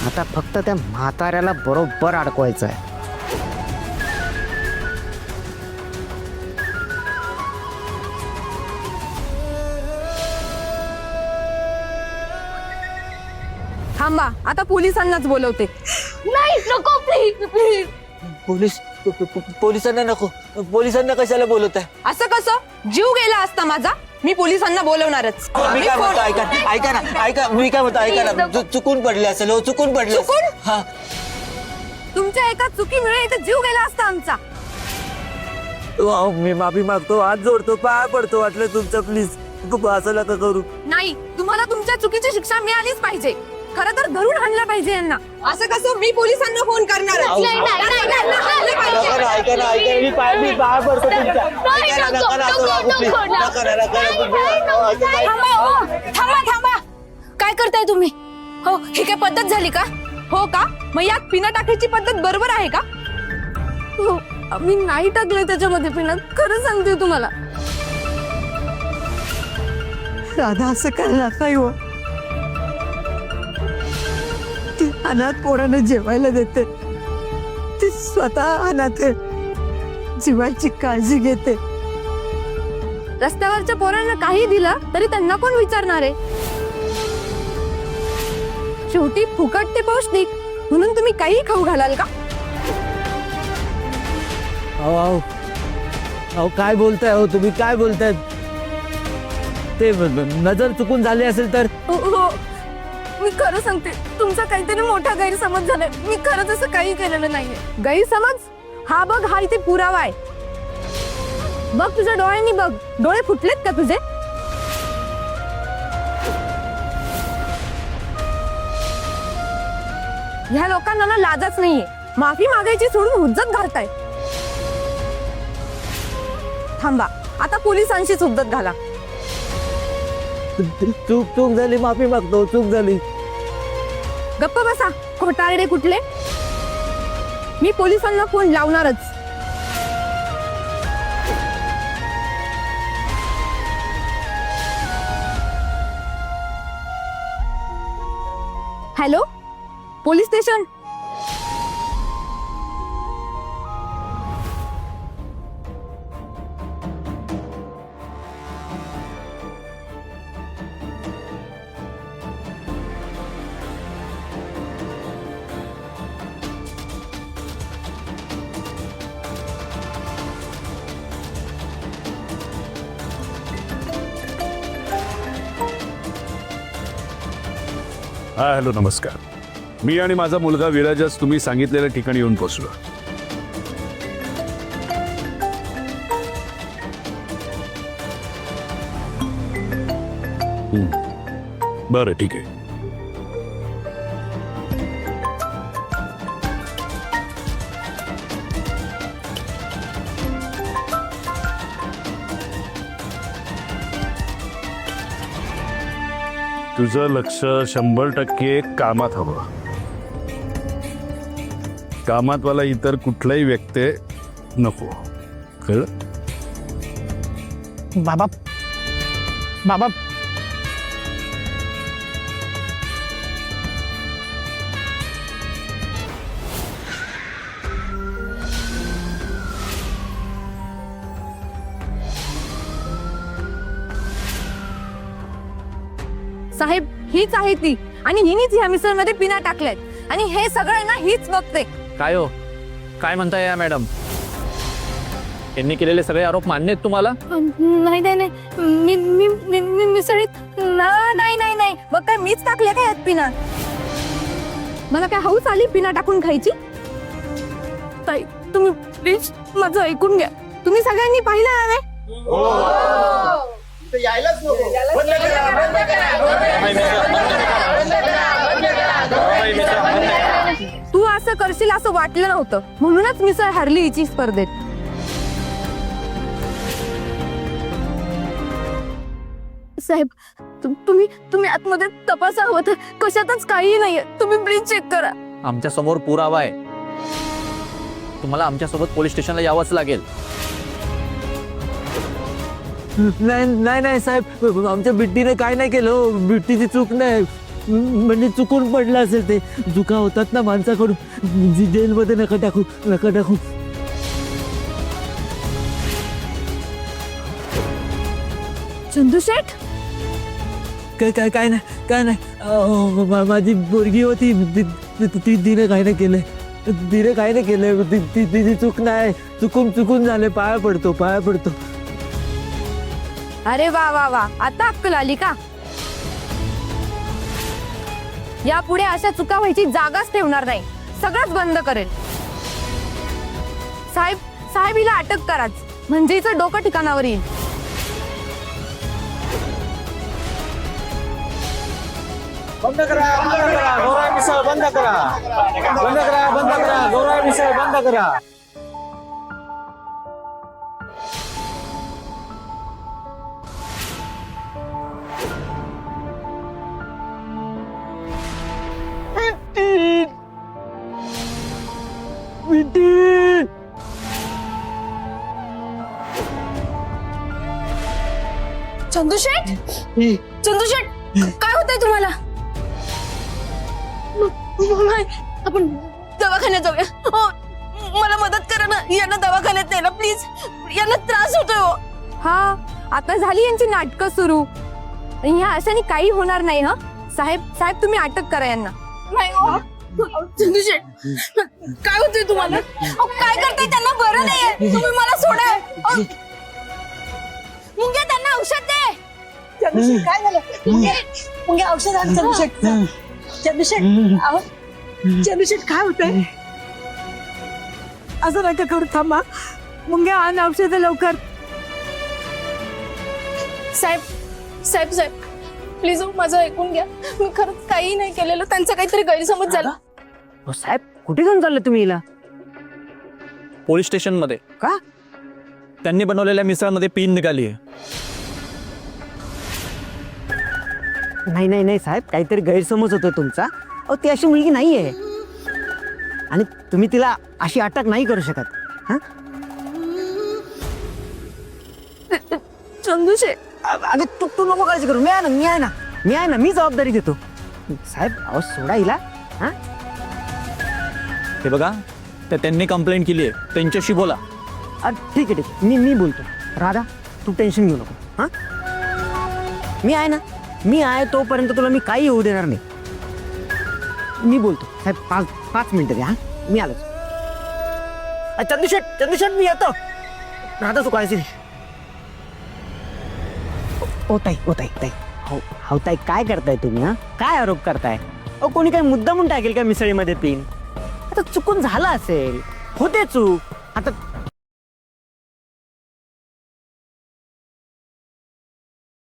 आता फक्त त्या म्हाताऱ्याला बरोबर अडकवायचं आहे. थांबा, आता पोलिसांनाच बोलवते. नाही, नको, प्लीज प्लीज. पोलिसांना नको. पोलिसांना कशाला बोलवत आहे? असं कसं? जीव गेला असता माझा, मी पोलिसांना बोलवणारच. मी काय म्हणतो ऐका ऐका मी काय म्हणतो ऐका ना. चुकून पडले असेल. हो, चुकून पडले. चुकून? हा. तुमच्या एका चुकीमुळे इथे जीव गेला असता आमचा. मी माफी मागतो, हात जोडतो, पाया पडतो. वाटलं तुमचं, प्लीज असं नका करू. नाही, तुम्हाला तुमच्या चुकीची शिक्षा मिळालीच पाहिजे. खरं तर धरून आणलं पाहिजे यांना. असं कसं? मी पोलिसांना फोन करणार. नाही, नाही, नाही, नाही, ऐका ना मी पाया पडतो तुमच्या. ऐका ना, नका ना असं वागू, please. नका ना, नका ना तुम्ही. थांबा थांबा, काय करताय तुम्ही? हो, ही काय पद्धत झाली का? हो का? मग यात पिणं टाकायची पद्धत बरोबर आहे का? हो, मी नाही टाकलंय त्याच्यामध्ये पिणं, खरं सांगते तुम्हाला. राधा असं करणार नाही हो. ती अनाथ पोरांना जेवायला देते. ती स्वतः अनाथ आहे, जीवाची काळजी घेते. रस्त्यावरच्या पोरांना काही दिलं तरी त्यांना कोण विचारणार आहे? शेवटी फुकट ते पौष्टिक, म्हणून तुम्ही काही खाऊ घालाल का? अहो काय बोलताय? हो तुम्ही काय बोलताय? ते नजर चुकून झाली असेल तर? हो, मी खरं सांगते, तुमचा काहीतरी मोठा गैरसमज झालाय. मी खरंच असं काही केलेलं नाहीये. गैरसमज? हा बघ, हा इथे पुरावा आहे. बघ तुझ्या डोळ्यांनी बघ, डोळे फुटलेत का तुझे? ह्या लोकांना ना लाजच नाहीये. माफी मागायची सोडून हुज्जत घालताय. थांबा, आता पोलिसांशीच हुज्जत घाला. चूक झाली, माफी मागतो. चूक झाली. गप्प बसा, खोटारडे कुठले. मी पोलिसांना फोन लावणारच. Hello, police station. हा, हॅलो, नमस्कार. मी आणि माझा मुलगा विराजच तुम्ही सांगितलेल्या ठिकाणी येऊन पोहोचलो. बरं, ठीक आहे. तुझं लक्ष 100% कामात हवं. कामात वाला इतर कुठलाही व्यक्ती नको. कळलं? बाबा बाबा साहेब, हीच आहे ती, आणि हिनीच ह्या मिसळमध्ये पिना टाकल्यात, आणि हे सगळं ना हीच बघते. काय हो, काय म्हणताय या मॅडम? यांनी केलेले सगळे आरोप मान्य आहेत तुम्हाला? नाही नाही नाही, मी मी मी मी मिसळीत नाही नाही नाही. बघ, काय मीच टाकले काय यात पिना? मला काय हौस आली पिना टाकून खायची? ताई, तुम्ही प्लीज माझं ऐकून घ्या. तुम्ही सगळ्यांनी पाहिलं ना? तू असं करशील असं वाटलं नव्हतं, म्हणूनच मिसळ हरली हिची स्पर्धेत. साहेब, तुम्ही तुम्ही आतमध्ये तपासा हवं, कशातच काही नाहीये. तुम्ही प्लीज चेक करा. आमच्या समोर पुरावा आहे. तुम्हाला आमच्या सोबत पोलीस स्टेशनला यावंच लागेल. नाही नाही नाही साहेब, आमच्या बिट्टीने काय नाही केलं. बिट्टीची चूक नाही. म्हणजे चुकून पडलं असेल ते. चुका होतात ना माणसाकडून. जेलमध्ये नका टाकू, नका टाकू. चंदू शेठ काय काय काय नाही, काय नाही. माझी पोरगी होती, तिने काय नाही केलंय. तिने काय नाही केलंय. तिची चूक नाही. चुकून झाले. पाया पडतो, पाया पडतो. अरे वा वा वा, आता अक्कल आली का? यापुढे अशा चुका व्हायची जागाच ठेवणार नाही. सगळंच बंद करेल. साहेब हिला अटक कराच, म्हणजे हिचं डोकं ठिकाणावर येईल. बंद करा, गौराई मिसळ बंद करा. बंद करा, गौराई मिसळ बंद करा. चंदू शेठ काय होतंय तुम्हाला? आपण दवाखान्यात जाऊया. मला मदत करा ना, यांना दवाखान्यात नेला प्लीज. यांना त्रास होतोय. हा, आता झाली यांची नाटकं सुरू. ह्या अशाने काही होणार नाही. हा साहेब तुम्ही अटक करा यांना. नाही चंदू शेठ, काय होतंय तुम्हाला? काय करताय? त्यांना बरं नाहीये. तुम्ही मला सोडा. मुंगे, त्यांना औषध दे. चंद्रशेठ काय झालं? मुंगे औषध आण. चंद्रशेठ काय होतंय? असं नका करू. थांबा मुंगे, आण औषध लवकर. साहेब प्लीज माझं ऐकून घ्या. मी खरंच काही नाही केलेलं. त्यांचा काहीतरी गैरसमज झाला. साहेब कुठे घेऊन चालले तुम्ही हिला? पोलीस स्टेशन मध्ये. का? त्यांनी बनवलेल्या मिसळमध्ये पिन निघाली आहे. नाही साहेब, काहीतरी गैरसमज होतोय तुमचा. अहो ती अशी मुलगी नाहीये, आणि तुम्ही तिला अशी अटक नाही करू शकत. हा चंदू शेठ, अगं तू नको काळजी करू. मी आहे ना, मी जबाबदारी घेतो. साहेब अहो सोडा हिला. हा हे बघा, त्यांनी कंप्लेंट केली आहे, त्यांच्याशी बोला. ठीक आहे. मी बोलतो. राधा तू टेन्शन घेऊ नको. हा मी आहे तोपर्यंत तुला मी काही होऊ देणार नाही. मी बोलतो. साहेब 5 मिनिटं द्या. हा मी आलोच. चंदूशेठ मी येतो. राधा तू काळजी नाही. ओ ताई हो ताई, काय करताय तुम्ही? हा काय आरोप करताय? अहो कोणी काही मुद्दामून टाकेल का मिसळीमध्ये पिन? आता चुकून झालं असेल, होते चूक. आता